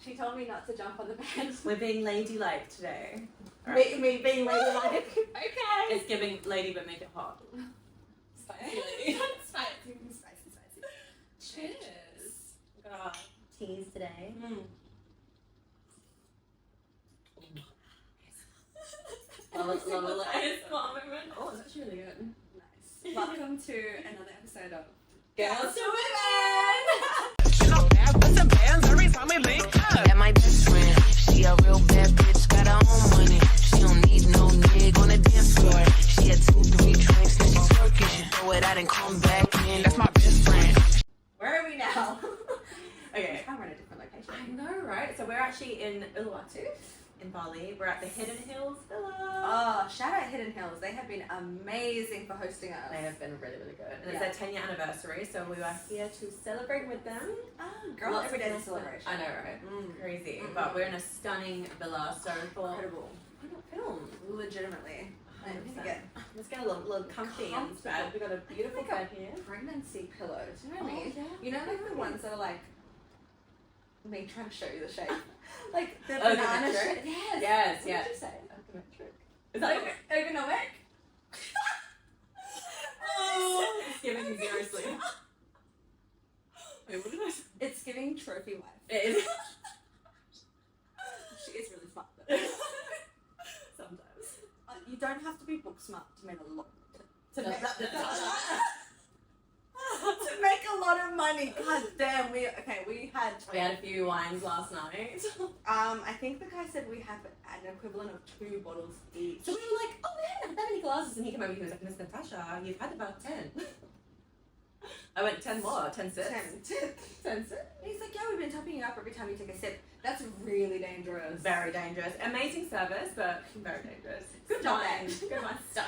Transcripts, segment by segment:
She told me not to jump on the bed. We're being ladylike today. Right. Me being ladylike. Okay. It's giving lady, but make it hot. Spicy. Spicy. Cheers. We've got our teas today. Love it. Oh, it's actually really good. Nice. Welcome to another episode of Girls2Women! Put some bands every time we link up. That my best friend. She a real bad bitch, got her own money. She don't need no nigga on the dance floor. She had 2-3 drinks and she's working. She throw it out and come back in. That's my best friend. Where are we now? Okay. We're in a different location. I know, right? So we're actually in Uluwatu, in Bali. We're at the Hidden Hills Villa. Oh, shout out Hidden Hills. They have been amazing for hosting us. They have been really, really good. And Yeah. it's their 10-year anniversary, so we were here to celebrate with them. Girl, Lots every of day's a nice celebration. I know, right? Crazy. Mm-hmm. But we're in a stunning villa, so thought, Incredible. why not film? Legitimately. Like, we need to 100%. get Let's get a little comfy in Comfortable. bed. We've got a beautiful Like bed here. pregnancy pillows. You know what I mean? yeah. You know, like the ones that are like me trying to show you the shape. Like the Oh, banana the shape. Yes. Yes, What yes. did you say? Ergometric. Is that what? Ergonomic? Oh, it's giving me zero sleep. Wait, what did I say? It's giving trophy wife. It is. She is really smart though. Sometimes. You don't have to be book smart to make a lot. To No, make, that- to make a lot of money. God damn, we had We had a few wines last night. I think the guy said we have an equivalent of 2 bottles each. So we were like, oh, we haven't had that many glasses. And he came over, he was like, Miss Natasha, you've had about 10. I went, 10 more, 10 sips. 10 sips. He's like, yeah, we've been topping you up every time you take a sip. That's really dangerous. Very dangerous. Amazing service, but very dangerous. Good wine. wine. Good wine. Style.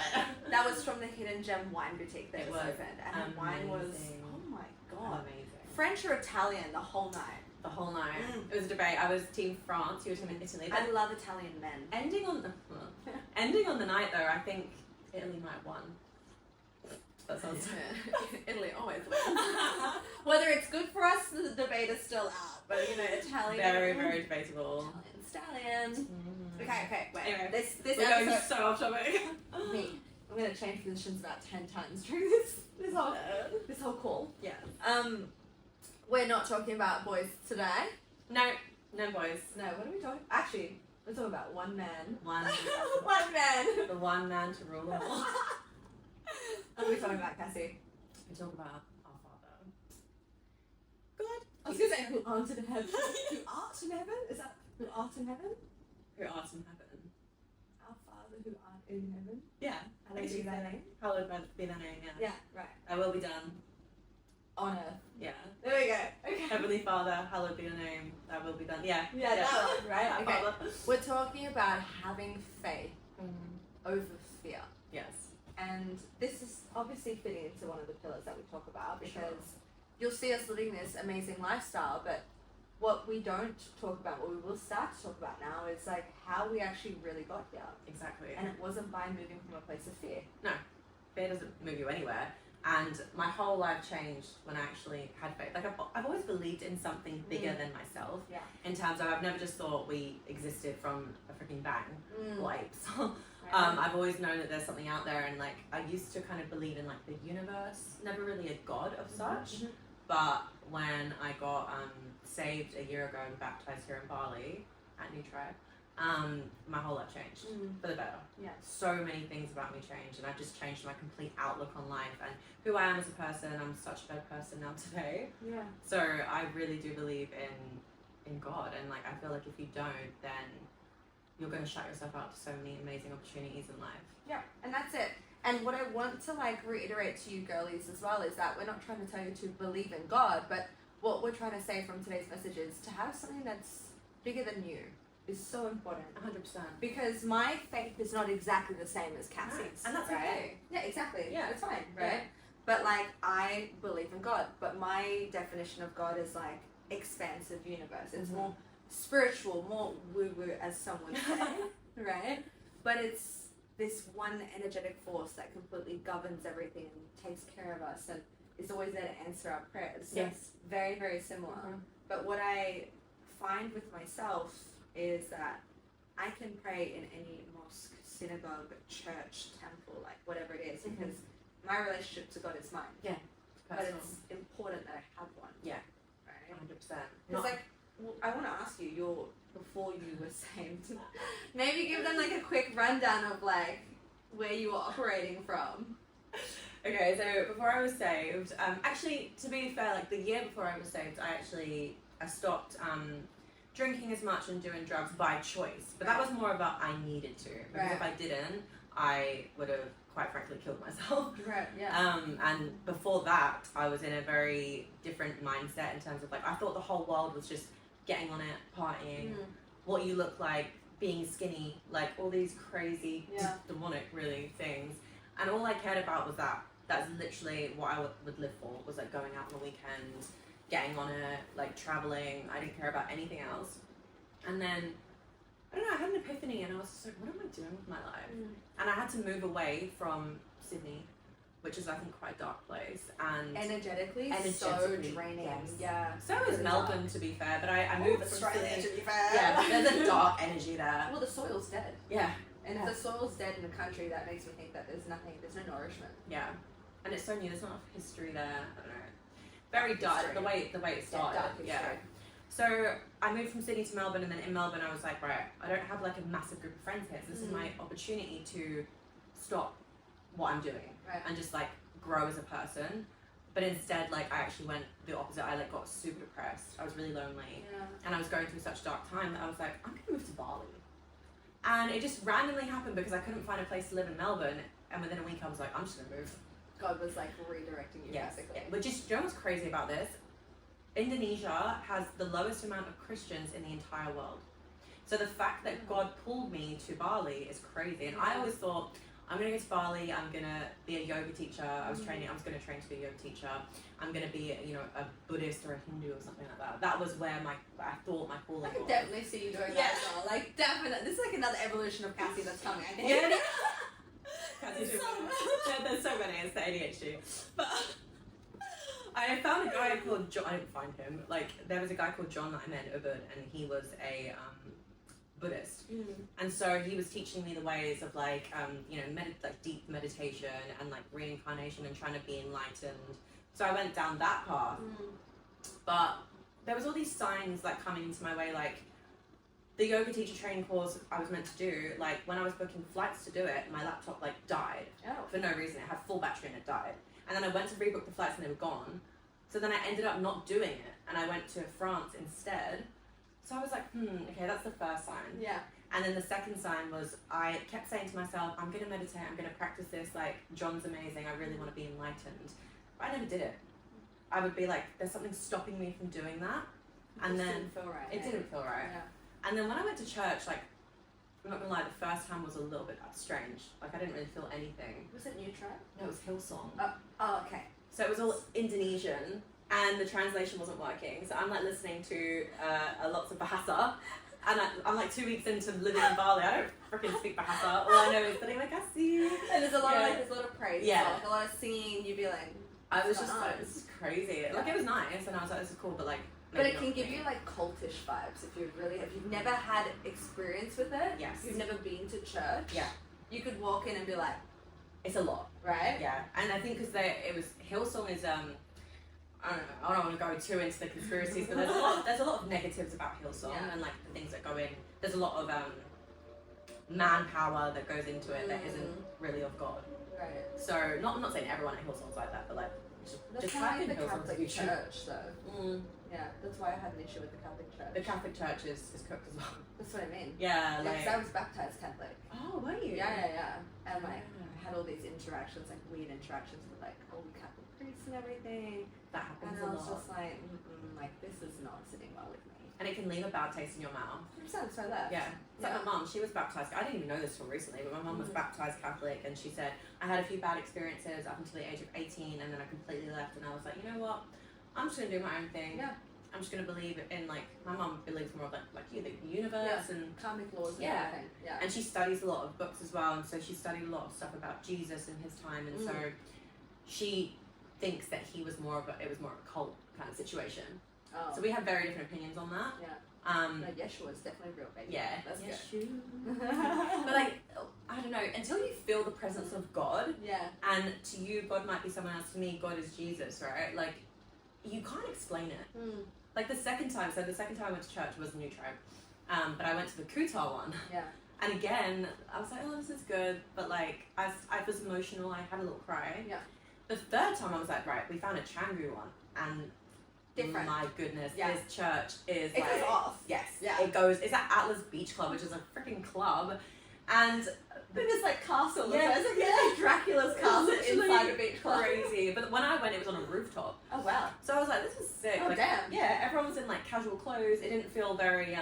That was from the Hidden Gem Wine Boutique that It was was opened. And the wine was, amazing. oh my god. Amazing. French or Italian the whole night. The whole night. Mm. It was a debate. I was team France, you were team Italy. But I love Italian men. ending on the night though, I think Italy might have won. That sounds Italy always wins. Whether it's good for us, the debate is still out. But you know, Italian. very, very debatable. Italian stallion. Okay, wait. Anyway, this We're going episode, so off topic. me. I'm gonna change positions about 10 times during this whole call. Yeah. We're not talking about boys today. No boys. No, what are we talking? Actually, we're talking about one man. One One man. the one man to rule them all. What are we talking about, Cassie? We talk about our father. God. I was gonna say who art in heaven. Who art in heaven? Is that who art in heaven? Who art in heaven. Our Father who art in heaven. Yeah. Hallowed be thy name. Hallowed be thy name, yeah. Yeah, right. Thy will be done. On earth. Yeah. There we go. Okay. Heavenly Father, hallowed be your name. Thy will be done. Yeah. Yeah, that one, right? Our Okay. Father. We're talking about having faith over fear. Yes. And this is obviously fitting into one of the pillars that we talk about because Sure. you'll see us living this amazing lifestyle, but what we don't talk about, what we will start to talk about now is like how we actually really got here. Exactly. And it wasn't by moving from a place of fear. Fear doesn't move you anywhere. And my whole life changed when I actually had faith. Like I've always believed in something bigger than myself. Yeah. In terms of I've never just thought we existed from a freaking bang or apes. Right. I've always known that there's something out there, and like I used to kind of believe in like the universe, never really a god of such. Mhm. But when I got saved a year ago and baptized here in Bali at New Tribe, my whole life changed for the better. Yeah. So many things about me changed, and I've just changed my complete outlook on life and who I am as a person. I'm such a better person now today. Yeah. So I really do believe in God, and like I feel like if you don't, then you're going to shut yourself out to so many amazing opportunities in life. Yeah, and that's it. And what I want to like reiterate to you girlies as well is that we're not trying to tell you to believe in God, but what we're trying to say from today's message is to have something that's bigger than you is so important. 100%. Because my faith is not exactly the same as Cassie's. And that's right? okay. Yeah, exactly. Yeah. It's fine, Yeah. right? But like I believe in God, but my definition of God is like expansive universe. It's more spiritual, more woo-woo as some would say, right? But it's this one energetic force that completely governs everything and takes care of us and is always there to answer our prayers. So Yes. it's very, very similar. But what I find with myself is that I can pray in any mosque, synagogue, church, temple, like whatever it is, because my relationship to God is mine. Yeah. But it's important that I have one. Yeah. Right? 100%. Because like, I want to ask you, before you were saved, maybe give them like a quick rundown of like where you were operating from. Okay, so before I was saved, actually, to be fair, like the year before I was saved, I stopped drinking as much and doing drugs by choice. But that was more about I needed to. Because if I didn't, I would have, quite frankly, killed myself. Right, yeah. And before that, I was in a very different mindset in terms of like, I thought the whole world was just getting on it, partying, what you look like, being skinny, like all these crazy, demonic, really, things. And all I cared about was that. That's literally what I would live for, was like going out on the weekend, getting on it, like traveling. I didn't care about anything else. And then, I don't know, I had an epiphany and I was just like, what am I doing with my life? And I had to move away from Sydney, which is I think quite a dark place. And energetically so draining. Yes. Yeah. So is Melbourne, to be fair, but I moved from Sydney. To be fair. Yeah, there's a dark energy there. Well, the soil's dead. Yeah. And if the soil's dead in a country, that makes me think that there's no nourishment. Yeah. And it's so new, there's not enough history there. I don't know. Very dark, the way it started. Yeah. So I moved from Sydney to Melbourne, and then in Melbourne I was like, right, I don't have like a massive group of friends here, so this is my opportunity to stop what I'm doing and just like grow as a person. But instead, like I actually went the opposite. I like got super depressed. I was really lonely, and I was going through such a dark time that I was like, I'm gonna move to Bali. And it just randomly happened because I couldn't find a place to live in Melbourne, and within a week I was like, I'm just gonna move. God was like redirecting you, basically. Yeah. Which is, do you know what's crazy about this? Indonesia has the lowest amount of Christians in the entire world. So the fact that God pulled me to Bali is crazy. And I always thought, I'm gonna go to Bali, I'm gonna be a yoga teacher. I was gonna train to be a yoga teacher. I'm gonna be, a Buddhist or a Hindu or something like that. That was where I thought my calling was. I can definitely see you doing that as well. Like, definitely. This is like another evolution of Cassie that's coming, I think. Yeah. There's so many, it's the ADHD. But I found a guy called John. I didn't find him. Like, there was a guy called John that I met in Ubud, and he was a Buddhist. And so he was teaching me the ways of like, deep meditation and like reincarnation and trying to be enlightened. So I went down that path. But there was all these signs like coming into my way, like the yoga teacher training course I was meant to do, like when I was booking flights to do it, my laptop like died for no reason. It had full battery and it died. And then I went to rebook the flights and they were gone. So then I ended up not doing it and I went to France instead. So I was like, okay, that's the first sign. Yeah. And then the second sign was I kept saying to myself, I'm going to meditate, I'm going to practice this, like John's amazing, I really want to be enlightened. But I never did it. I would be like, there's something stopping me from doing that. And then didn't feel right. It didn't feel right. Yeah. And then when I went to church, like, I'm not gonna lie, the first time was a little bit strange. Like, I didn't really feel anything. Was it New Tribe? No, it was Hillsong. Oh, okay. So it was all Indonesian, and the translation wasn't working. So I'm like listening to lots of Bahasa, and I'm like 2 weeks into living in Bali. I don't freaking speak Bahasa. All I know is terima kasih. And there's a lot of praise. Yeah. Like, a lot of singing. You'd be like, I was just like, this is crazy. Like, it was nice, and I was like, this is cool, but like. But it can give you like cultish vibes if you've never had experience with it. Yes. You've never been to church. Yeah. You could walk in and be like, it's a lot, right? Yeah. And I think because Hillsong is I don't know. I don't want to go too into the conspiracies, but there's a lot of negatives about Hillsong and like the things that go in. There's a lot of manpower that goes into it that isn't really of God. Right. So not saying everyone at Hillsong's like that, but like that's just why type in the Hillsong's Catholic YouTube. Church though. Yeah, that's why I had an issue with the Catholic Church. The Catholic Church is cooked as well. That's what I mean. Yeah, because like I was baptized Catholic. Oh, were you? Yeah. And like I had all these interactions, like weird interactions with like old Catholic priests and everything. That happens and a lot. I was just like, like this is not sitting well with me. And it can leave a bad taste in your mouth. 100%, so I left. Yeah. It's like my mum, she was baptised. I didn't even know this till recently, but my mum was baptised Catholic, and she said, I had a few bad experiences up until the age of 18, and then I completely left, and I was like, you know what? I'm just going to do my own thing. Yeah. I'm just going to believe in, like, my mum believes more of, like you, the universe and karmic laws and everything. Yeah. And she studies a lot of books as well, and so she studied a lot of stuff about Jesus and his time, and so she thinks that it was more of a cult kind of situation. Oh. So we have very different opinions on that. Yeah. No, Yeshua is definitely real, baby. Yeah. That's Yeshua. good. But like, I don't know, until you feel the presence of God, Yeah. and to you, God might be someone else. To me, God is Jesus, right? Like, you can't explain it. Like the second time I went to church was New Tribe, but I went to the Kutar one. Yeah. And again, I was like, oh, this is good, but like, I was emotional. I had a little cry. Yeah. The third time, I was like, right, we found a Canggu one, and different. my goodness, Yeah. this church is It like, goes off. Yes, Yeah. It's at Atlas Beach Club, which is a freaking club, and It's like castle. Yeah. It's like Dracula's castle Literally inside a beach club. crazy. But when I went, it was on a rooftop. Oh wow. So I was like, this is sick. Oh like, damn. Yeah, everyone was in like casual clothes. It didn't feel very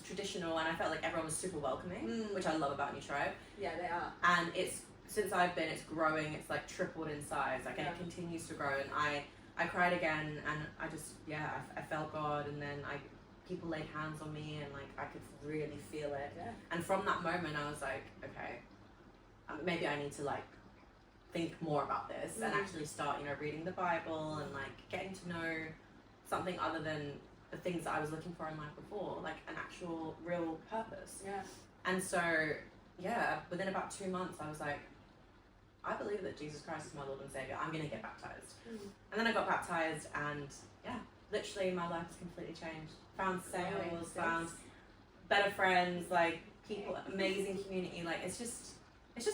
traditional, and I felt like everyone was super welcoming, which I love about New Tribe. Yeah, they are. And since I've been, it's growing. It's like tripled in size. Like, and it continues to grow. And I cried again, and I just I felt God, and then people laid hands on me, and like I could really feel it. Yeah. And from that moment, I was like, okay, maybe I need to like think more about this and actually start, reading the Bible and like getting to know something other than the things that I was looking for in life before, like an actual real purpose. Yeah. And so, within about 2 months, I was like, I believe that Jesus Christ is my Lord and Savior. I'm going to get baptized. And then I got baptized, and literally my life has completely changed. Found sales, found better friends, like people, amazing community. Like it's just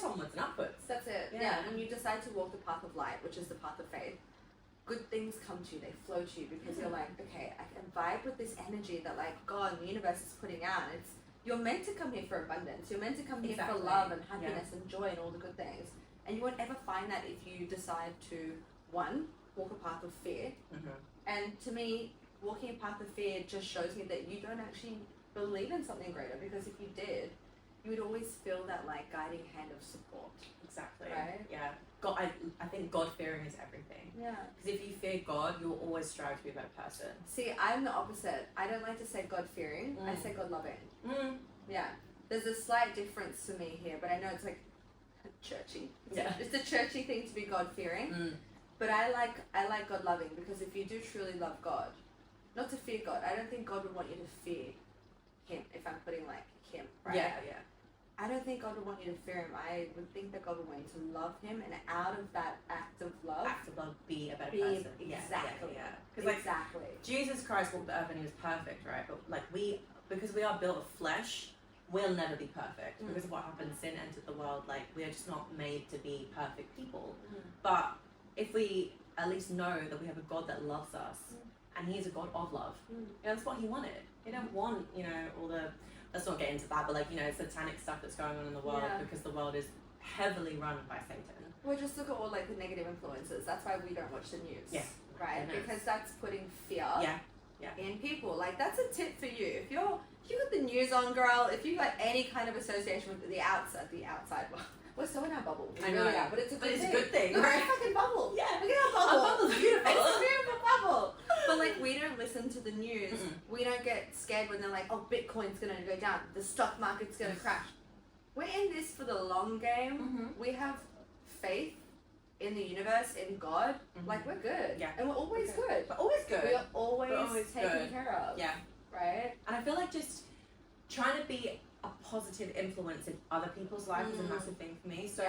onwards and upwards. That's it. Yeah. When you decide to walk the path of light, which is the path of faith, good things come to you. They flow to you because you're like, okay, I can vibe with this energy that like God and the universe is putting out. You're meant to come here for abundance. You're meant to come here for love and happiness and joy and all the good things. And you won't ever find that if you decide to, one, walk a path of fear. And to me, walking a path of fear just shows me that you don't actually believe in something greater, because if you did, you would always feel that like guiding hand of support. Exactly. Right? Yeah. God, I think God-fearing is everything. Yeah. Because if you fear God, you'll always strive to be a better person. See, I'm the opposite. I don't like to say God-fearing. I say God-loving. Yeah. There's a slight difference to me here, but I know it's like churchy. It's a churchy thing to be God-fearing. But I like God-loving, because if you do truly love God, not to fear God, I don't think God would want you to fear Him, if I'm putting like Him, right? Yeah. I don't think God would want you to fear Him. I would think that God would want you to love Him, and out of that act of love, be a better person. Exactly. Because like exactly. Jesus Christ walked the earth and He was perfect, right? But like because we are built of flesh, we'll never be perfect because of what happened. Sin entered the world. Like, we are just not made to be perfect people. But if we at least know that we have a God that loves us, and He is a God of love, that's what He wanted. He didn't want, all the, let's not get into that, but like, satanic stuff that's going on in the world, because the world is heavily run by Satan. Well, just look at all like the negative influences. That's why we don't watch the news. Yeah. Right? Because that's putting fear in people. Like, that's a tip for you. If you got the news on, girl, if you got any kind of association with the outside, well, we're so in our bubble. I know. Really are, but it's a good thing. Look at our fucking bubble. Yeah. Look at our bubble. Our bubble's beautiful. It's a beautiful bubble. But like, we don't listen to the news. We don't get scared when they're like, oh, Bitcoin's going to go down. The stock market's going to crash. We're in this for the long game. We have faith in the universe, in God. Like, we're good. Yeah. And we're always good. We're always good. We are always taken good. care of. Yeah. Right? And I feel like just trying to be a positive influence in other people's lives is a massive thing for me. So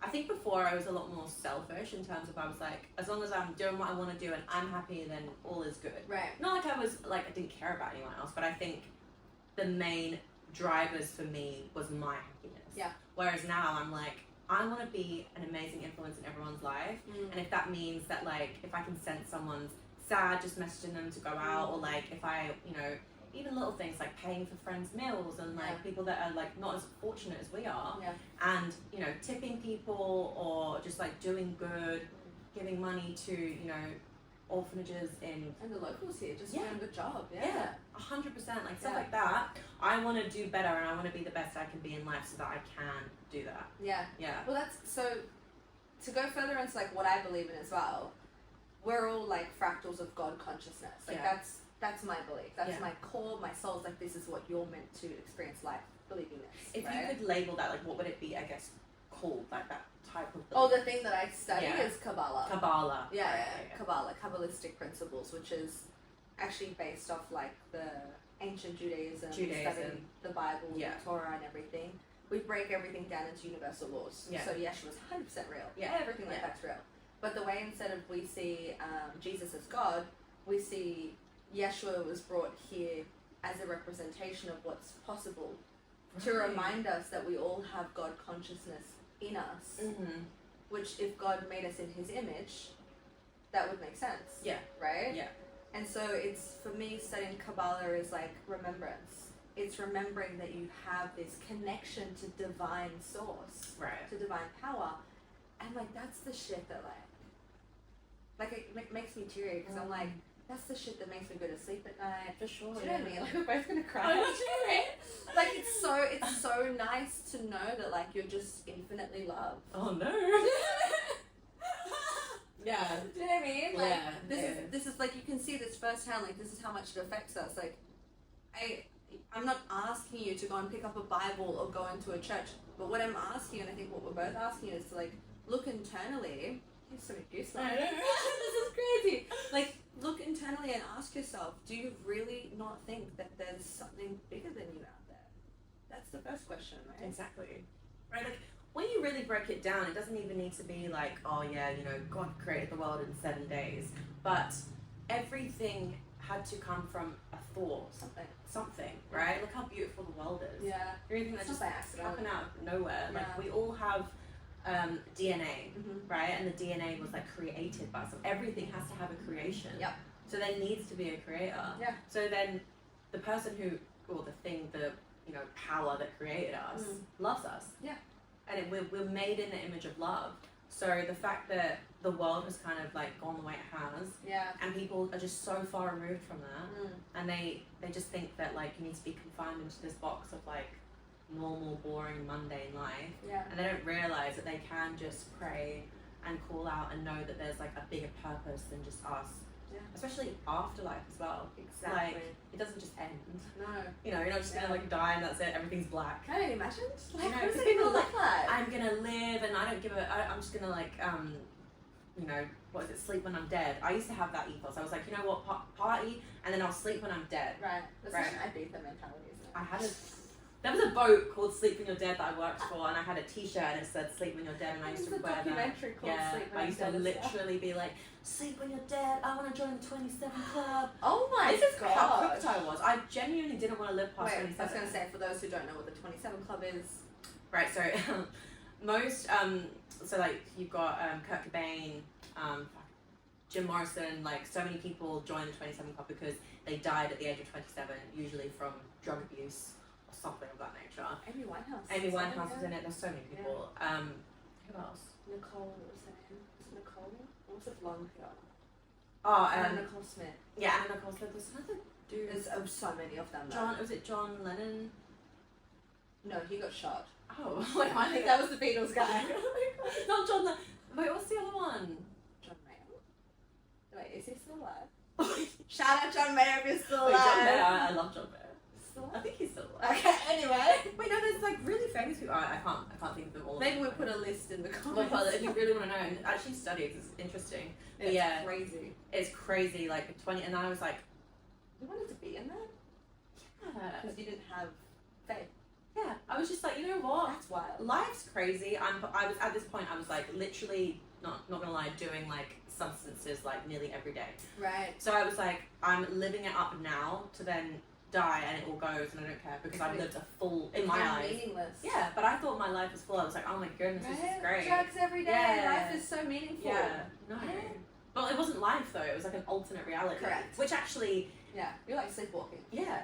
I think before I was a lot more selfish in terms of, I was like, as long as I'm doing what I want to do and I'm happy, then all is good. Right. Not like I was like, I didn't care about anyone else, but I think the main drivers for me was my happiness. Yeah. Whereas now I'm like, I want to be an amazing influence in everyone's life. And if that means that, like, if I can sense someone's sad, just messaging them to go out, or like if I, even little things like paying for friends' meals and like people that are like not as fortunate as we are, and tipping people, or just like doing good, giving money to orphanages and the locals here just doing a good job. 100%, like stuff like that. I want to do better, and I want to be the best I can be in life so that I can do that. Well, that's so, to go further into like what I believe in as well, we're all like fractals of God consciousness. Like that's my belief. That's my core, my soul's like, this is what you're meant to experience life, believing this. If you could label that, like, what would it be, I guess, called, like that type of belief? Oh, the thing that I study is Kabbalah. Kabbalah. Kabbalah, Kabbalistic principles, which is actually based off like the ancient Judaism. Studying the Bible, the Torah and everything. We break everything down into universal laws. Yeah. So Yeshua's 100% real. Yeah. Everything like that's real. But the way instead of we see Jesus as God, we see Yeshua was brought here as a representation of what's possible, to remind us that we all have God consciousness in us, which if God made us in his image, that would make sense. Yeah. Right? Yeah. And so it's, for me, studying Kabbalah is like remembrance. It's remembering that you have this connection to divine source, Right. to divine power. And like, that's the shit that like it makes me teary, because I'm like, that's the shit that makes me go to sleep at night. For sure. Do you know what I mean? Like, we're both gonna cry. Like, it's so nice to know that like you're just infinitely loved. Oh no. Yeah. Do you know what I mean? Like, Yeah. this is like, you can see this firsthand. Like, this is how much it affects us. Like, I'm not asking you to go and pick up a Bible or go into a church, but what I'm asking you, and I think what we're both asking you, is to like look internally. There's so many goosebumps. This is crazy. Like, look internally and ask yourself, do you really not think that there's something bigger than you out there? That's the first question, right? Exactly. Right, like, when you really break it down, it doesn't even need to be like, oh yeah, you know, God created the world in 7 days. But everything had to come from a thought. Something, right? Look how beautiful the world is. Yeah. Everything that It's just not by accident. happened out of nowhere. Yeah. Like, we all have DNA, Mm-hmm. right? And the DNA was like created by some. Everything has to have a creation. Yep. So there needs to be a creator. Yeah. So then, the person who, or the thing, the power that created us, loves us. Yeah. And we're made in the image of love. So the fact that the world has kind of like gone the way it has, and people are just so far removed from that, and they just think that like you need to be confined into this box of like normal, boring, mundane life, and they don't realize that they can just pray and call out and know that there's like a bigger purpose than just us. Especially afterlife as well. Exactly. Like, it doesn't just end. No. You're not just gonna like die and that's it, everything's black. Can you imagine? Like, What what does does people it look like? I'm gonna live and I don't give I'm just gonna like, what is it, sleep when I'm dead. I used to have that ethos. I was like, you know what, party, and then I'll sleep when I'm dead. Right. That's Right. such an Ibiza mentality, isn't it? There was a boat called Sleep When You're Dead that I worked for, and I had a t-shirt and it said Sleep When You're Dead, and I used to wear that. Documentary called Sleep When I used You're to Dead. literally be like, sleep when you're dead, I want to join the 27 club. Oh my god. This is how cooked I was. I genuinely didn't want to live past 27. I was going to say, for those who don't know what the 27 Club is. Right, so most, so like you've got Kurt Cobain, Jim Morrison, like so many people join the 27 Club because they died at the age of 27, usually from drug abuse or something of that nature. Amy Winehouse. Amy Winehouse was in it, there's so many people. Who else? Nicole, what was her name? Was it Nicole? What was the blonde girl? Oh, Nicole Smith. yeah, Anna Nicole Smith. There's another dude. There's so many of them. Was it John Lennon? No, he got shot. Oh, I think that was the Beatles guy. Not John Lennon. Wait, what's the other one? John Mayer. Wait, is he still alive? Shout out John Mayer if you're still Wait, alive. John Mayer. I love John Mayer. Still I alive? think he's still alive. Okay, anyway. Wait, no, there's like really famous people. I can't think of them all. Maybe we'll put a list in the Well, comments. if you really want to know, and actually study it, 'cause it's interesting. But It's yeah, crazy. it's crazy. Like 20, and I was like, You wanted to be in that? yeah, Because you didn't have faith. yeah. I was just like, you know what? That's wild. Life's crazy. I was at this point. I was like, literally, not gonna lie, doing like substances like nearly every day. Right. So I was like, I'm living it up now to then die and it all goes and I don't care because I've lived a full, in my eyes. Meaningless. Yeah, but I thought my life was full. I was like, oh my goodness, this is great. Drugs every day. Yeah. Life is so meaningful. Yeah, no. Yeah. Well, it wasn't life though. It was like an alternate reality. Correct. Which actually, Yeah. You're like sleepwalking. yeah.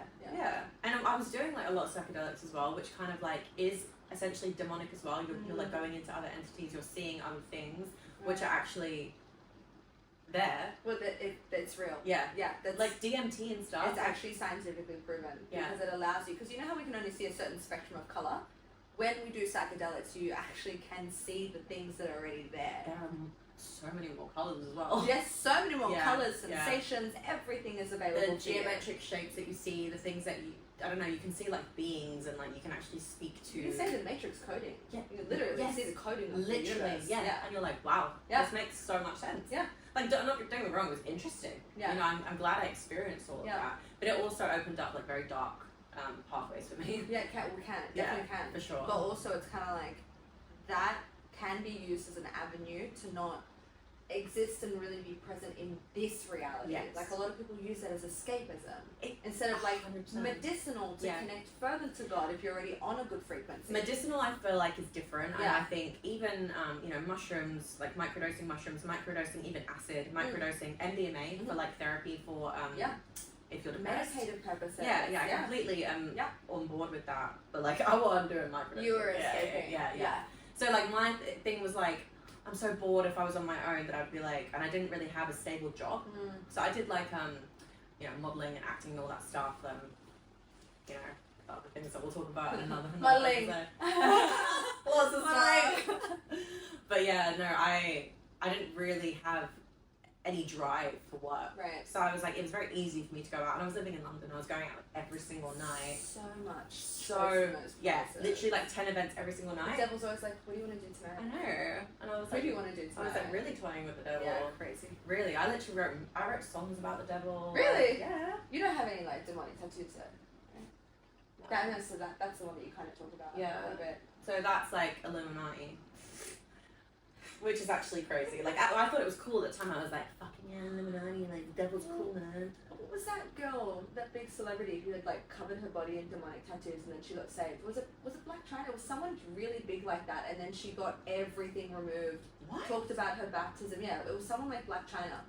And I was doing like a lot of psychedelics as well, which kind of like is essentially demonic as well. You're like going into other entities. You're seeing other things, which are actually there. Well, it's real. Yeah. Yeah. That's Like DMT and stuff. it's actually scientifically proven because it allows you, because you know how we can only see a certain spectrum of color. When we do psychedelics, you actually can see the things that are already there. so many more colors as well. Yes, so many more Yeah, colors, yeah. sensations, everything is available. The geometric shapes that you see, the things that you, I don't know, you can see like beings and like you can actually speak to. You can see the matrix coding. Yeah. You can literally see the coding of the universe. Yeah. And you're like, wow, this makes so much sense. Yeah. Like, don't get me wrong, it was interesting. Yeah. You know, I'm glad I experienced all of that. But it also opened up like very dark pathways for me. Yeah, it definitely can. For sure. But also, it's kind of like that can be used as an avenue to not exist and really be present in this reality. Yes. Like a lot of people use it as escapism instead of like 100%. medicinal to connect further to God if you're already on a good frequency. Medicinal, I feel like, is different. Yeah. And I think even you know, mushrooms, like microdosing mushrooms, microdosing even acid, microdosing MDMA for like therapy for if you're depressed. Meditative purposes. I completely am on board with that. But like I wasn't doing microdosing. You were escaping. Yeah. So like my thing was like, I'm so bored if I was on my own that I'd be like, and I didn't really have a stable job. So I did like you know, modeling and acting and all that stuff. You know, other things that we'll talk about in another modeling. Lots of stuff. But yeah, no, I didn't really have any drive for work. Right. So I was like, it was very easy for me to go out. And I was living in London. I was going out every single night. So much. So yeah, literally like 10 events every single night. The devil's always like, what do you want to do tonight? I know. And I was What like, do you want to do tonight? I was like really toying with the devil. Yeah, crazy. Really, I literally wrote songs about the devil. Really? Yeah. You don't have any like demonic tattoos though. Right? So that's the one that you kind of talk about a little bit. So that's like Illuminati. Which is actually crazy. Like, I thought it was cool at the time. I was like, fucking yeah, Illuminati, like, the devil's cool, man. What was that girl, that big celebrity who had like covered her body in demonic tattoos and then she got saved? Was it Black China? It was someone really big like that and then she got everything removed. What? Talked about her baptism. Yeah, it was someone like Black China.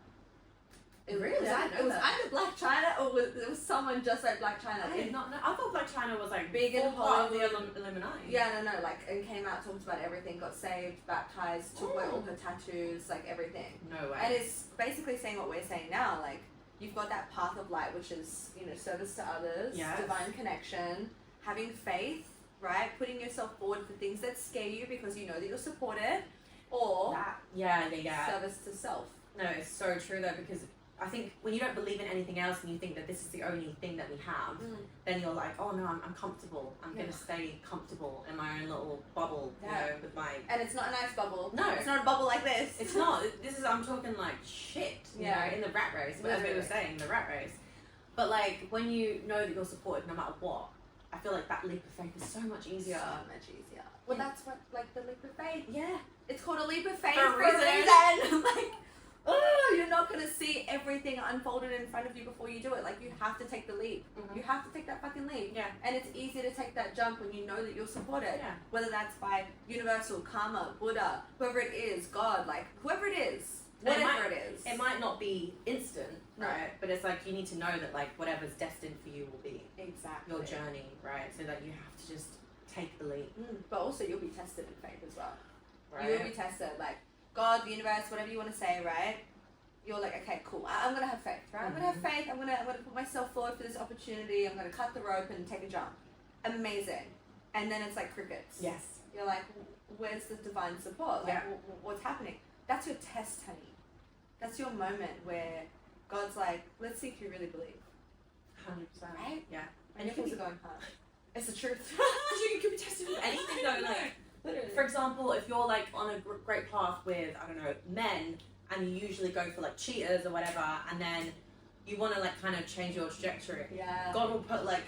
Really? It was either Black China or it was someone just like Black China. I did not know. I thought Black China was like big and part of the Hollywood. Illuminati. Yeah, no, like, and came out, talked about everything, got saved, baptized, took away all her tattoos, like everything. No way. And it's basically saying what we're saying now, like, you've got that path of light, which is, you know, service to others, divine connection, having faith, right? Putting yourself forward for things that scare you because you know that you're supported, or service to self. No, it's so true though, because I think when you don't believe in anything else and you think that this is the only thing that we have, then you're like, oh no, I'm comfortable. I'm going to stay comfortable in my own little bubble, you know, with my... And it's not a nice bubble. No. It's not a bubble like this. It's not. This is, I'm talking like shit, you know, in the rat race, as we were saying, the rat race. But like, when you know that you're supported no matter what, I feel like that leap of faith is so much easier. So much easier. Well, that's what, like, the leap of faith. Yeah. It's called a leap of faith For a reason. Like, you're not going to see everything unfolded in front of you before you do it. Like, you have to take the leap. You have to take that fucking leap. Yeah. And it's easy to take that jump when you know that you're supported. Yeah. Whether that's by universal, karma, Buddha, whoever it is, God, like, whoever it is, whatever it is. It might not be instant, right? But it's like you need to know that like whatever's destined for you will be exactly your journey, right? So that you have to just take the leap. But also you'll be tested in faith as well. Right. You will be tested, like God, the universe, whatever you want to say, right? You're like, okay, cool. I'm gonna have faith, right? I'm gonna have faith. I'm gonna put myself forward for this opportunity. I'm gonna cut the rope and take a jump. Amazing. And then it's like crickets. Yes. You're like, where's the divine support? Like, what's happening? That's your test, honey. That's your moment where God's like, let's see if you really believe. 100%. Right? Yeah. And your nipples are going hard. It's the truth. You could be tested with anything though. Like, literally. For example, if you're like on a great path with, I don't know, men, and you usually go for like cheaters or whatever, and then you want to like kind of change your trajectory. Yeah. God will put like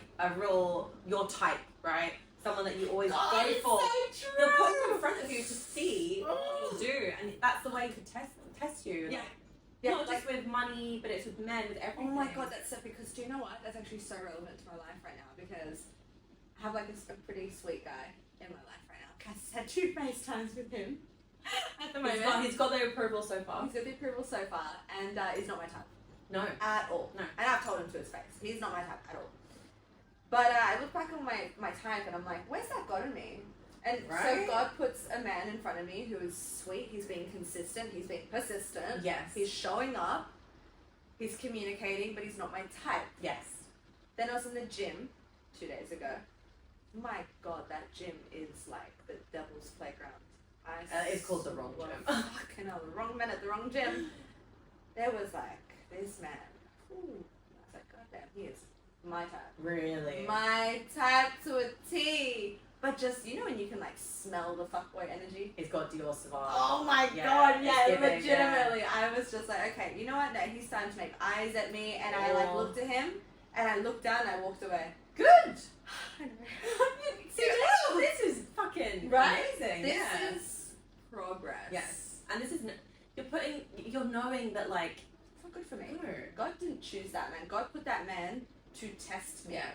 your type, right? Someone that you always go for. So true. He'll put them in front of you to see what you'll do, and that's the way he could test you. Yeah. Like, not just with money, but it's with men, with everything. Oh my God, that's so, because do you know what? That's actually so relevant to my life right now, because I have like a pretty sweet guy in my life right now. Cass has had 2 FaceTimes with him at the moment. He's got the approval so far. He's got the approval so far, and he's not my type. No. At all. No. And I've told him to his face. He's not my type at all. But I look back on my type and I'm like, where's that God in me? And so God puts a man in front of me who is sweet, he's being consistent, he's being persistent. Yes. He's showing up, he's communicating, but he's not my type. Yes. Then I was in the gym 2 days ago. My God, that gym is like the devil's playground. It's called the wrong gym. Fucking hell, the wrong man at the wrong gym. There was like this man. Ooh, I was like, God damn, he is my type. Really? My type to a T. But just, you know when you can like smell the fuckboy energy? He's got Dior Sauvage. Oh my god, yeah, legitimately. I was just like, okay, you know what? No, he's starting to make eyes at me, and I like looked at him, and I looked down, and I walked away. Good! I know. See, this is fucking amazing. This is progress. Yes. And this is, you're knowing that like, It's not good for me. no. God didn't choose that man. God put that man to test me. Yeah.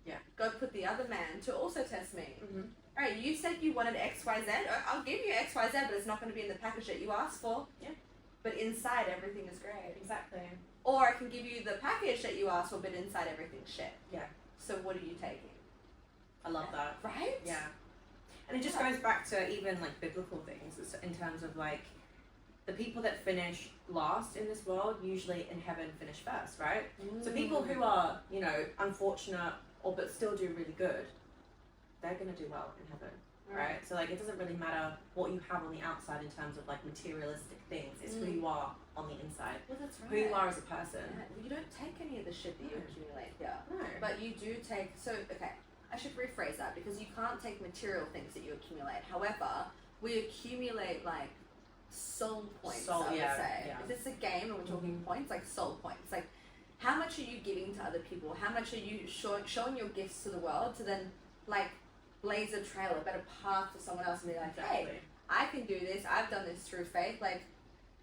Yeah. God put the other man to also test me. Mm-hmm. Alright, you said you wanted XYZ. I'll give you XYZ, but it's not going to be in the package that you asked for. Yeah. But inside, everything is great. Exactly. Or I can give you the package that you asked for, but inside, everything's shit. Yeah. So what are you taking? I love that. Right? Yeah. And it just goes back to even like biblical things in terms of like the people that finish last in this world usually in heaven finish first, right? So people who are, you know, unfortunate or but still do really good, they're gonna do well in heaven, right? So like it doesn't really matter what you have on the outside in terms of like materialistic things. It's who you are on the inside. Well, that's right. Who you are as a person. Yeah. You don't take any of the shit that you accumulate here. No. But you do take, so, okay, I should rephrase that because you can't take material things that you accumulate. However, we accumulate like soul points, I would say. Yeah. If it's a game and we're talking points, like soul points, like how much are you giving to other people? How much are you showing your gifts to the world to then like blaze a trail, a better path for someone else and be like, hey, I can do this, I've done this through faith, like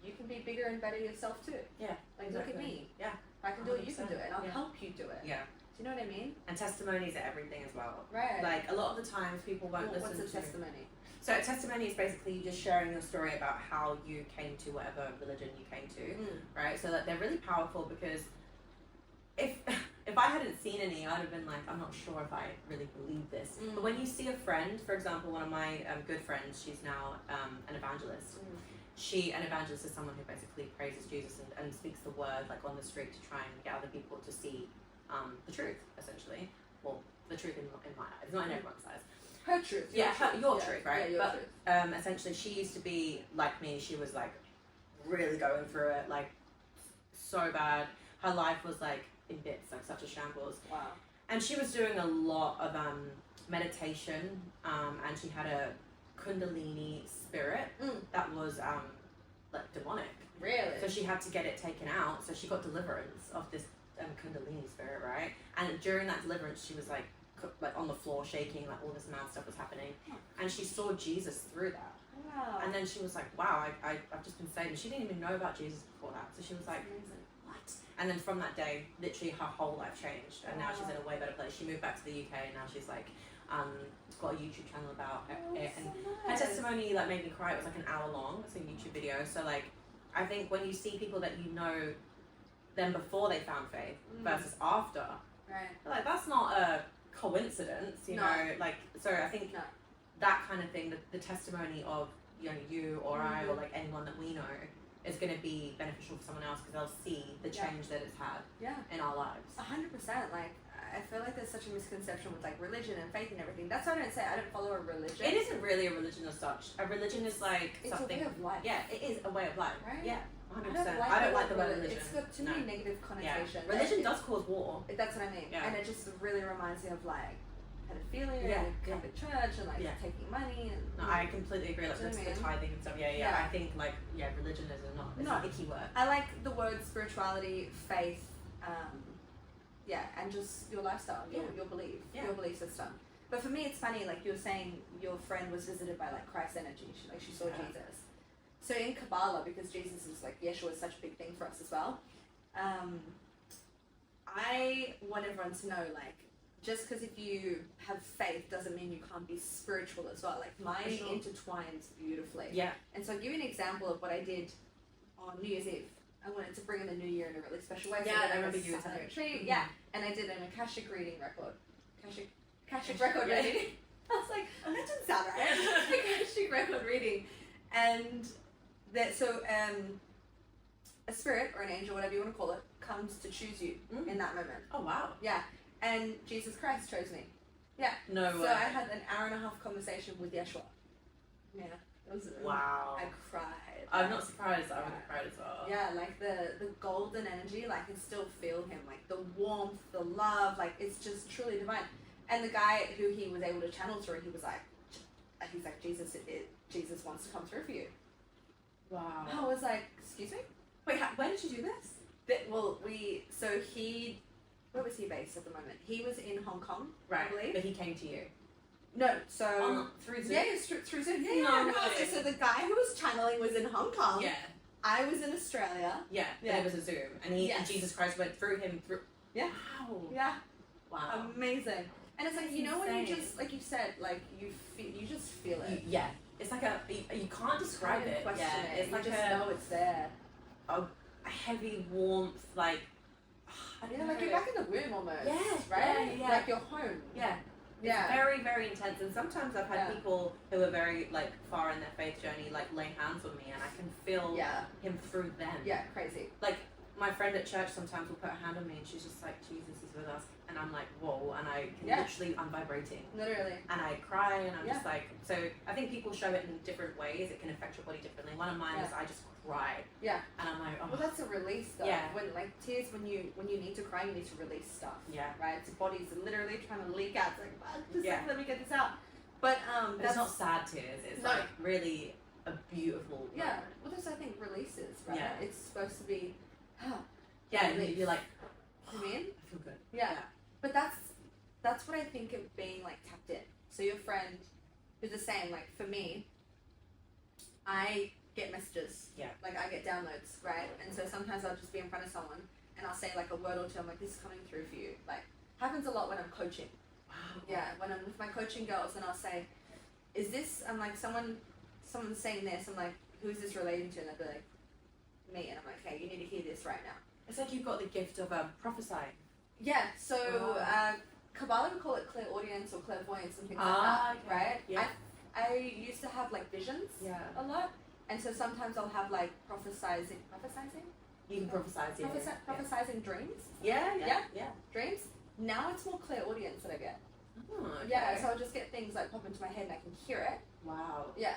you can be bigger and better yourself too. Yeah. Like look at me. Yeah. If I can do it, you can do it, and I'll help you do it. Yeah. Do you know what I mean? And testimonies are everything as well. Right. Like a lot of the times people won't listen What's a to testimony? So a testimony is basically you just sharing your story about how you came to whatever religion you came to, right? So that they're really powerful because if I hadn't seen any, I'd have been like, I'm not sure if I really believe this. But when you see a friend, for example, one of my good friends, she's now an evangelist. An evangelist is someone who basically praises Jesus and speaks the word like on the street to try and get other people to see the truth, essentially. Well, the truth in my eyes, not in everyone's eyes. Her truth. Your truth, right? Yeah, your truth. Essentially, she used to be like me. She was like really going through it, like so bad. Her life was like in bits, like such a shambles. Wow. And she was doing a lot of meditation, and she had a Kundalini spirit that was like demonic. Really? So she had to get it taken out. So she got deliverance of this Kundalini spirit, right? And during that deliverance, she was like on the floor shaking, like all this mad stuff was happening, and she saw Jesus through that. Wow. And then she was like, wow, I've just been saved. And she didn't even know about Jesus before that. So she was like, what? And then from that day, literally her whole life changed, and now she's in a way better place. She moved back to the UK, and now she's like got a YouTube channel about it, and her testimony like made me cry. It was like an hour long. It's a YouTube video. So like I think when you see people that you know them before they found faith versus after, right, like that's not a coincidence, you know. Like so I think that kind of thing, the testimony of you or I or like anyone that we know is going to be beneficial for someone else because they'll see the change that it's had in our lives. 100%. Like I feel like there's such a misconception with like religion and faith and everything. That's why I don't say I don't follow a religion. It isn't really a religion as such. A religion is like it's something. a way of life. Yeah, it is a way of life. Right? Yeah, 100%. I don't like the word religion. It's got too many negative connotations. Yeah. Religion does cause war. That's what I mean. Yeah. And it just really reminds me of like pedophilia and Catholic Church and like taking money and. No, I completely agree. Like the tithing and stuff. Yeah. I think like religion is not an icky word. I like the word spirituality, faith, and just your lifestyle, your belief, your belief system. But for me, it's funny. Like you were saying, your friend was visited by like Christ energy. She saw Jesus. So in Kabbalah, because Jesus is like Yeshua is such a big thing for us as well. I want everyone to know like. Just because if you have faith doesn't mean you can't be spiritual as well. Like mine intertwines beautifully. Yeah. And so I'll give you an example of what I did on New Year's Eve. I wanted to bring in the new year in a really special way. Yeah, I remember you were telling me. Yeah, and I did an Akashic reading record. Akashic record reading. I was like, that doesn't sound right. Akashic record reading. And that a spirit or an angel, whatever you want to call it, comes to choose you in that moment. Oh wow. Yeah. And Jesus Christ chose me. Yeah. No way. So I had an hour and a half conversation with Yeshua. Yeah. It was, Wow. I cried. I'm not surprised. I would have cried as well. Yeah, like the golden energy, like I can still feel him, like the warmth, the love, like it's just truly divine. And the guy who he was able to channel through, he's like, Jesus wants to come through for you. Wow. I was like, excuse me? Wait, when did you do this? Where was he based at the moment? He was in Hong Kong, Right, I believe. but he came to you. No, so through Zoom. yeah, it's through Zoom. Yeah, No no, way. so the guy who was channeling was in Hong Kong. Yeah, I was in Australia. yeah. Yeah. But it was a Zoom, and and Yes. Jesus Christ went through him through. Yeah. Wow. Yeah. Wow. Amazing. And it's like, That's you know, when you insane. just, like you said, like you just feel it. Yeah. It's like you can't describe Can't it. question Yeah. it. It's You like just a know it's there. heavy warmth, like. I don't Yeah, know. like you're back in the womb almost. Yeah, Right? yeah. Like you're home. Yeah. Yeah. It's very, very intense, and sometimes I've had Yeah. people who are very like far in their faith journey like lay hands on me, and I can feel Yeah. him through them. Yeah, crazy. Like my friend at church sometimes will put a hand on me, and she's just like, Jesus is with us, and I'm like, whoa, and I can Yeah. literally, I'm vibrating, Literally. and I cry, and I'm Yeah. just like, so I think people show it in different ways. It can affect your body differently. One of mine is I just cry, Yeah. and I'm like, oh, Well, that's a release though. Yeah. When like tears, when you need to cry, you need to release stuff. yeah. Right? It's your body's literally trying to leak out. It's like, just Yeah. like, let me get this out. But But it's not sad tears. It's No. like really a beautiful. yeah. moment. Well, there's I think releases, right? Yeah. It's supposed to be. Yeah, and Relief. you're like, You mean? I feel good. Yeah. But that's what I think of being like tapped in. So your friend is the same. Like for me, I get messages. Yeah. Like I get downloads, right? And so sometimes I'll just be in front of someone and I'll say like a word or two. I'm like, this is coming through for you. Like happens a lot when I'm coaching. Wow. Yeah. When I'm with my coaching girls, and I'll say, is this? I'm like someone's saying this. I'm like, who's this relating to? And they'll be like, me. And I'm like, hey, you need to hear this right now. It's like you've got the gift of prophesying. Yeah, so Wow. Kabbalah would call it clairaudience or clairvoyance and things Ah, like that, okay. right? Yeah. I used to have like visions Yeah. a lot, and so sometimes I'll have like prophesizing You can prophesize. prophesizing dreams, Yeah. dreams. Now it's more clairaudience that I get. Oh, okay. Yeah, so I'll just get things like pop into my head and I can hear it. Wow. Yeah,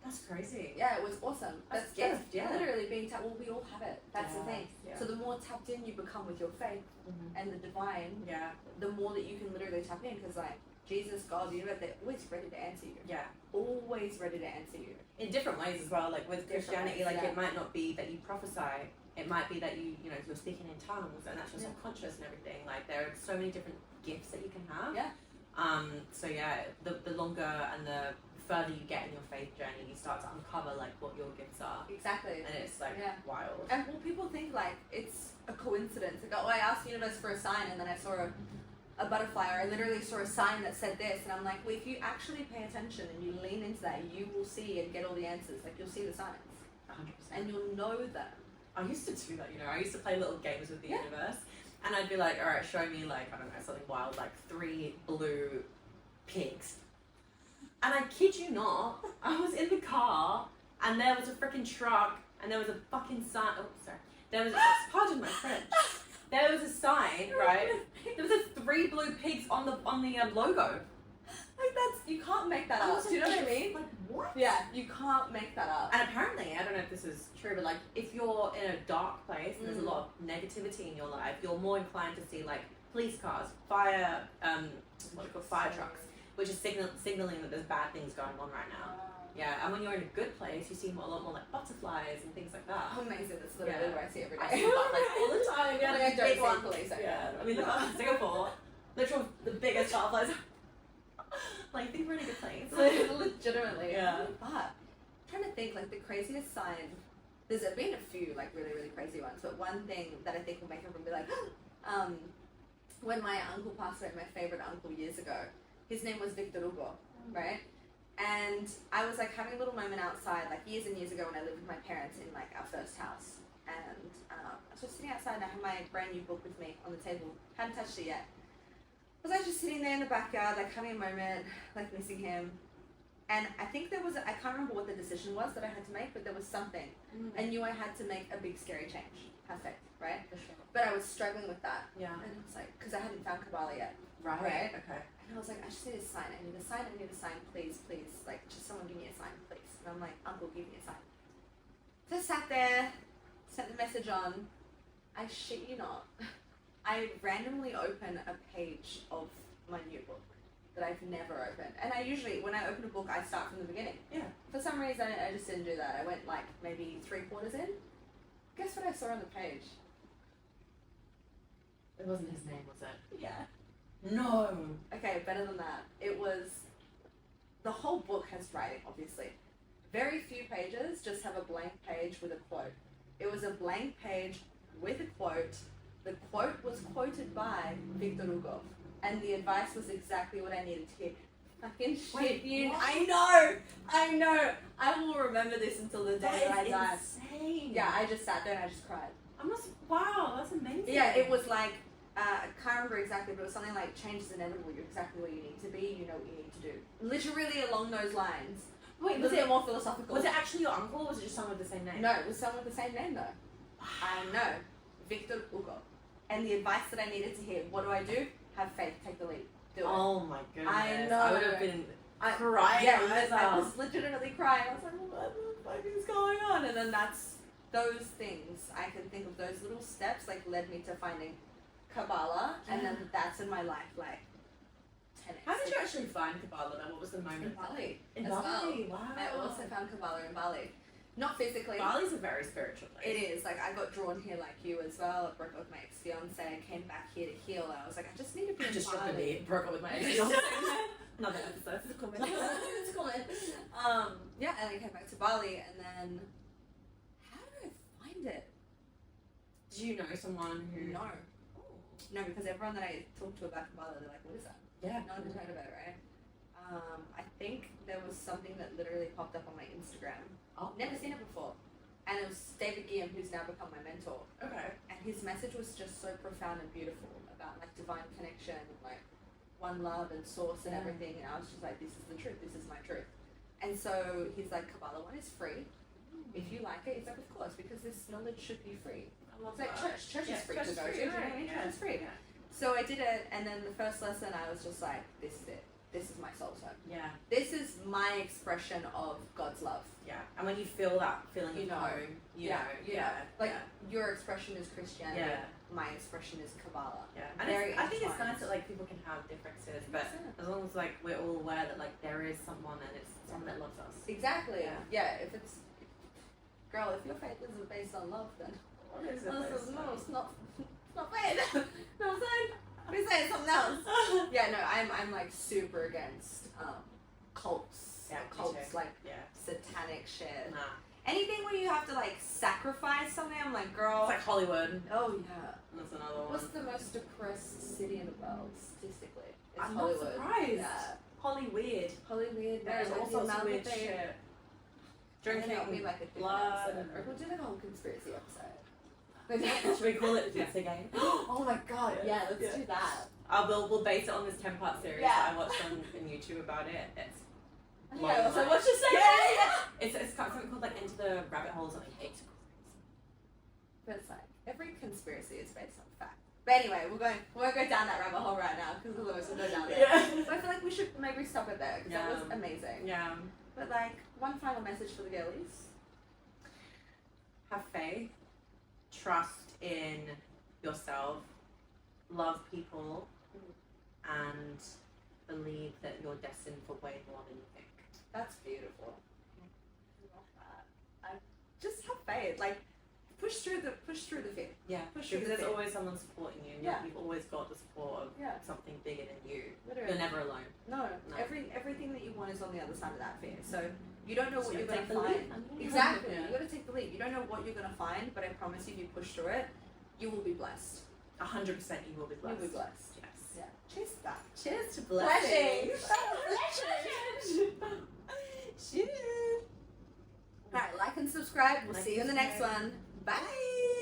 That's crazy. yeah, it was awesome. That's a gift, yeah. Literally being tapped. Well, we all have it. That's the thing. Yeah. So the more tapped in you become with your faith Mhm. and the divine, Yeah. the more that you can literally tap in, because like Jesus, God, the universe, they're always ready to answer you. Yeah. Always ready to answer you. In different ways as well. Like with Different Christianity, ways, like yeah. it might not be that you prophesy. It might be that you're speaking in tongues, and that's your Yeah. subconscious and everything. Like there are so many different gifts that you can have. Yeah. So yeah, the longer and the further you get in your faith journey, you start to uncover like what your gifts are, Exactly. and it's like Yeah. wild. And well, people think like it's a coincidence. Like, oh, I asked the universe for a sign, and then I saw a butterfly, or I literally saw a sign that said this, and I'm like, well, if you actually pay attention and you lean into that, you will see and get all the answers. Like you'll see the signs, 100%. and you'll know them. I used to do that, I used to play little games with the Yeah. universe, and I'd be like, all right, show me like, I don't know, something wild, like 3 blue pigs. And I kid you not, I was in the car, and there was a freaking truck, and there was a fucking sign, oh, sorry, there was, pardon my French, there was a sign, right, there was 3 blue pigs on the logo. Like you can't make that I up. was Do you know what I like, mean? Like, what? Yeah, you can't make that up. And apparently, I don't know if this is true, but like if you're in a dark place and there's a lot of negativity in your life, you're more inclined to see like police cars, fire trucks, which is signaling that there's bad things going on right now. Yeah, and when you're in a good place, you see a lot more like butterflies and things like that. Amazing. That's literally Yeah. what I see every I day. see butterflies all the time. Yeah, Like, the I don't big see ones. police every Yeah, day. I mean, look, Singapore, literal the biggest butterflies. Like, I think we're in a good place. Legitimately. Yeah. But I'm trying to think like the craziest sign. There's been a few like really, really crazy ones, but one thing that I think will make everyone be like, when my uncle passed away, my favorite uncle years ago, his name was Victor Hugo, right? And I was like having a little moment outside, like years and years ago when I lived with my parents in like our first house. And I was just sitting outside and I had my brand new book with me on the table. Hadn't touched it yet. I was like just sitting there in the backyard, like having a moment, like missing him. And I think there was, I can't remember what the decision was that I had to make, but there was something. I knew I had to make a big scary change. Have faith, right? For sure. But I was struggling with that. Yeah. And it's like, because I hadn't found Kabbalah yet. Right. Right? Okay. And I was like, I just need a sign. I need a sign. I need a sign. Please, please. Like, just someone give me a sign, please. And I'm like, Uncle, give me a sign. So I sat there, sent the message on. I shit you not. I randomly open a page of my new book that I've never opened. And I usually, when I open a book, I start from the beginning. Yeah. For some reason, I just didn't do that. I went like maybe 3/4 in. Guess what I saw on the page? It wasn't his name, was it? Yeah. No. Okay, better than that. It was, the whole book has writing, obviously. Very few pages just have a blank page with a quote. It was a blank page with a quote. The quote was quoted by Victor Hugo. And the advice was exactly what I needed to hear. Fucking shit, Wait, you. what? I know. I will remember this until the day that I die. Insane. Yeah, I just sat there and I just cried. Wow, that's amazing. Yeah, it was like, I can't remember exactly, but it was something like, change is inevitable, you're exactly where you need to be, you know what you need to do. Literally along those lines. Wait, Was it more philosophical? Was it actually your uncle, or was it just someone with the same name? No, it was someone with the same name though. I know. Victor Hugo. And the advice that I needed to hear, what do I do? Have faith, take the lead. Do it. Oh my goodness. I know. I would have been I- crying. Yeah, myself. I was legitimately crying. I was like, what the fuck is going on? And then those things, I can think of those little steps, like, led me to finding Kabbalah, and then that's in my life, like, 10x. How did you actually find Kabbalah then? What was the In moment? Bali. In as Bali, well. wow. I also found Kabbalah in Bali. Not physically. Bali's a very spiritual place. It is. Like, I got drawn here like you as well. I broke up with my ex-fiance. I came back here to heal. I was like, I just need to be in Just dropped Bali. me, broke up with my ex-fiance. Another episode. It's a comment. It's a comment. Yeah, and I came back to Bali, and then how did I find it? Did you know someone who... No, because everyone that I talked to about Kabbalah, they're like, what is that? Yeah. No one had heard about it, right? I think there was something that literally popped up on my Instagram. Oh. Never seen it before. And it was David Guillaume, who's now become my mentor. Okay. And his message was just so profound and beautiful about like divine connection and like one love and source and everything. And I was just like, this is the truth. This is my truth. And so he's like, Kabbalah one is free. If you like it, he's like, of course, because this knowledge should be free. I love It's like that. church is free to go to. Right. You know what I mean? Church is free. Yeah. So I did it, and then the first lesson, I was just like, this is it. This is my soul's home. Yeah. This is my expression of God's love. Yeah. And when you feel that feeling You of know. home, you know. Yeah. Like, your expression is Christianity. Yeah. My expression is Kabbalah. Yeah. And Very I think it's intertwined. nice that like people can have differences, but 100%. as long as like we're all aware that like there is someone and it's someone that loves us. Exactly. Yeah. Yeah, if it's... Girl, if your faith isn't based on love, then... What is it? it's not faith. No, I'm saying? We're saying something else. Yeah, no, I'm like super against cults. Yeah, cults, me too. like Yeah. satanic shit. Nah. Anything where you have to like sacrifice something, I'm like, girl. It's like Hollywood. Oh yeah. That's another one. What's the most depressed city in the world statistically? It's I'm Hollywood. not surprised. Yeah. Hollywood. Hollywood. There's like, all the sorts of amount weird that they- shit. Drinking. Drinking That'll be like a different blood. episode. Or we'll do like a whole conspiracy episode. Should we call it It's Again? Oh my god, yeah, let's Yeah. do that. We'll base it on this 10-part series Yeah. that I watched on YouTube about it. It's Yeah, so Long what you say? It's got something called like Into the Rabbit Hole or something. It's But it's like every conspiracy is based on fact. But anyway, we won't go down that rabbit hole right now because otherwise we'll go down there. Yeah. So I feel like we should maybe stop it there because that was amazing. Yeah. But like one final message for the girlies. Have faith, trust in yourself, love people, and believe that you're destined for way more than you think. That's beautiful. I love that. Just have faith. Like push through the fear. Yeah, Push because through there's the fear. always someone supporting you, and Yeah. you've always got the support of Yeah. something bigger than you. Literally. You're never alone. No. No. Everything that you want is on the other side of that fear. So you don't know what So you're take gonna the find. leap. Exactly. Yeah. You gotta take the leap. You don't know what you're gonna find, but I promise you, if you push through it, you will be blessed. 100% you will be blessed. You'll be blessed. Yes. Yeah. Cheers to that. Cheers to Blessings. Cheers. Alright, like and subscribe. We'll Like see you in the and next subscribe. one. Bye.